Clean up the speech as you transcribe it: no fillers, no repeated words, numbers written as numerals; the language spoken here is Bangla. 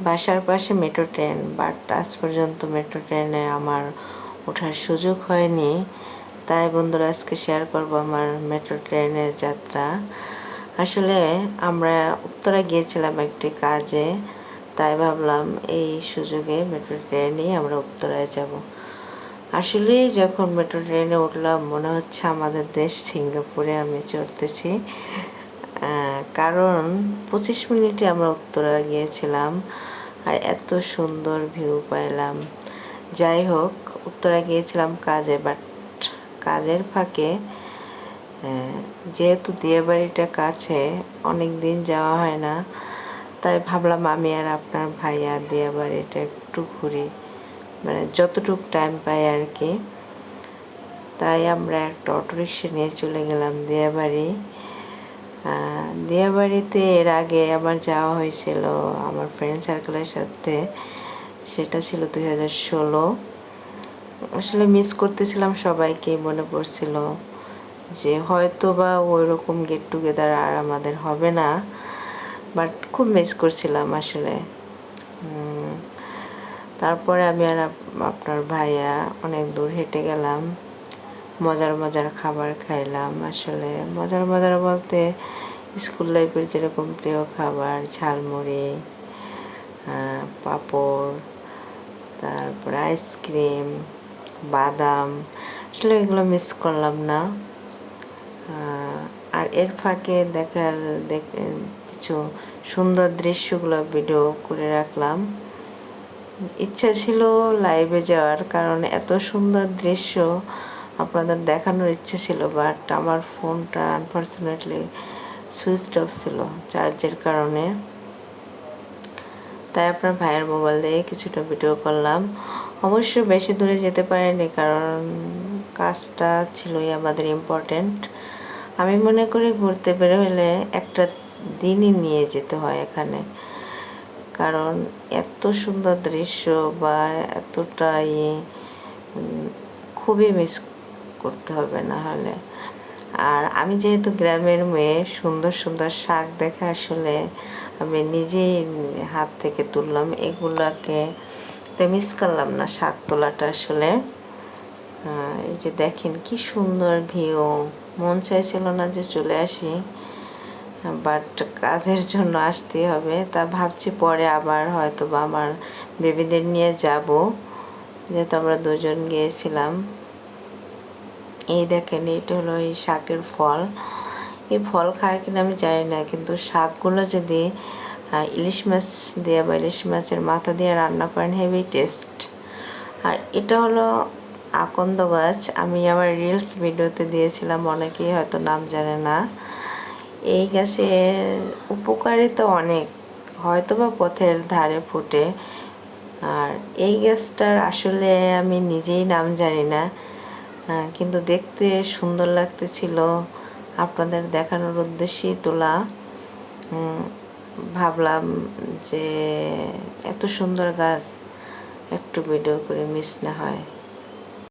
বাসার পাশে মেট্রো ট্রেন, বাট আজ পর্যন্ত মেট্রো ট্রেনে আমার ওঠার সুযোগ হয়নি। তাই বন্ধুরা আজকে শেয়ার করব আমার মেট্রো ট্রেনের যাত্রা। আসলে আমরা উত্তরা গিয়েছিলাম একটি কাজে, তাই ভাবলাম এই সুযোগে মেট্রো ট্রেনেই আমরা উত্তরায় যাব। আসলেই যখন মেট্রো ট্রেনে উঠলাম মনে হচ্ছে আমাদের দেশ সিঙ্গাপুরে আমি চড়তেছি। কারণ 25 মিনিটে আমরা উত্তরা গিয়েছিলাম আর এত সুন্দর ভিউ পাইলাম। যাই হোক, উত্তরা গিয়েছিলাম কাজে, বাট কাজের ফাঁকে যেহেতু দিয়াবাড়িটা কাছে, অনেক দিন যাওয়া হয় না, তাই ভাবলাম আমি আর আপনার ভাইয়া দিয়াবাড়িটা একটু ঘুরি, মানে যতটুকু টাইম পাই আর কি। তাই আমরা একটা অটোরিকশা নিয়ে চলে গেলাম দিয়াবাড়ি। দিয়াবাড়িতে এর আগে আমার যাওয়া হয়েছিল আমার ফ্রেন্ড সার্কেলের সাথে, সেটা ছিল 2016। আসলে মিস করতেছিলাম সবাইকে, মনে পড়ছিল যে হয়তো বা ওই রকম গেট টুগেদার আর আমাদের হবে না, বাট খুব মিস করছিলাম আসলে। তারপরে আমি আর আপনার ভাইয়া অনেক দূর হেঁটে গেলাম, মজার মজার খাবার খাইলাম। আসলে মজার মজার বলতে স্কুল লাইফের যেরকম প্রিয় খাবার, ঝালমুড়ি, পাঁপড়, তারপর আইসক্রিম, বাদাম, আসলে এগুলো মিস করলাম না। আর এর ফাঁকে কিছু সুন্দর দৃশ্যগুলো ভিডিও করে রাখলাম। ইচ্ছা ছিল লাইভে যাওয়ার, কারণ এত সুন্দর দৃশ্য আপনাদের দেখানোর ইচ্ছে ছিল, বাট আমার ফোনটা আনফর্চুনেটলি সুইচ অফ ছিল চার্জের কারণে। তাই আপনার ভাইয়ের মোবাইল দিয়ে কিছুটা ভিডিও করলাম। অবশ্য বেশি দূরে যেতে পারিনি, কারণ কাজটা ছিলই আমাদের ইম্পর্টেন্ট। আমি মনে করি ঘুরতে বের হলে একটা দিনই নিয়ে যেতে হয় এখানে, কারণ এত সুন্দর দৃশ্য বা এতটা খুবই মিস করতে হবে না হলে। আর আমি যেহেতু গ্রামের মেয়ে, সুন্দর সুন্দর শাক দেখে আসলে আমি নিজেই হাত থেকে তুললাম এগুলাকে, তো মিস করলাম না শাক তোলাটা আসলে। এই যে দেখেন কি সুন্দর ভিউ, মন চাইছিল না যে চলে আসি, বাট কাজের জন্য আসতেই হবে। তা ভাবছি পরে আবার হয়তো বা আমার বেবিদের নিয়ে যাব, যেহেতু আমরা দুজন গিয়েছিলাম। এই দেখেন, এটা হলো এই শাকের ফল। এই ফল খায় কিনা আমি জানি না, কিন্তু শাকগুলো যদি ইলিশ মাছ দিয়ে বা ইলিশ মাছের মাথা দিয়ে রান্না করেন, হেভি টেস্ট। আর এটা হলো আকন্দ গাছ, আমি আমার রিলস ভিডিওতে দিয়েছিলাম, অনেকেই হয়তো নাম জানে না। এই গাছের উপকারিতা অনেক, হয়তো বা পথের ধারে ফুটে। আর এই গাছটার আসলে আমি নিজেই নাম জানি না, কিন্তু দেখতে সুন্দর লাগতেছিল, আপনাদের দেখানোর উদ্দেশ্যেই তোলা। ভাবলাম যে এত সুন্দর গাছ একটু ভিডিও করে মিস না হয়।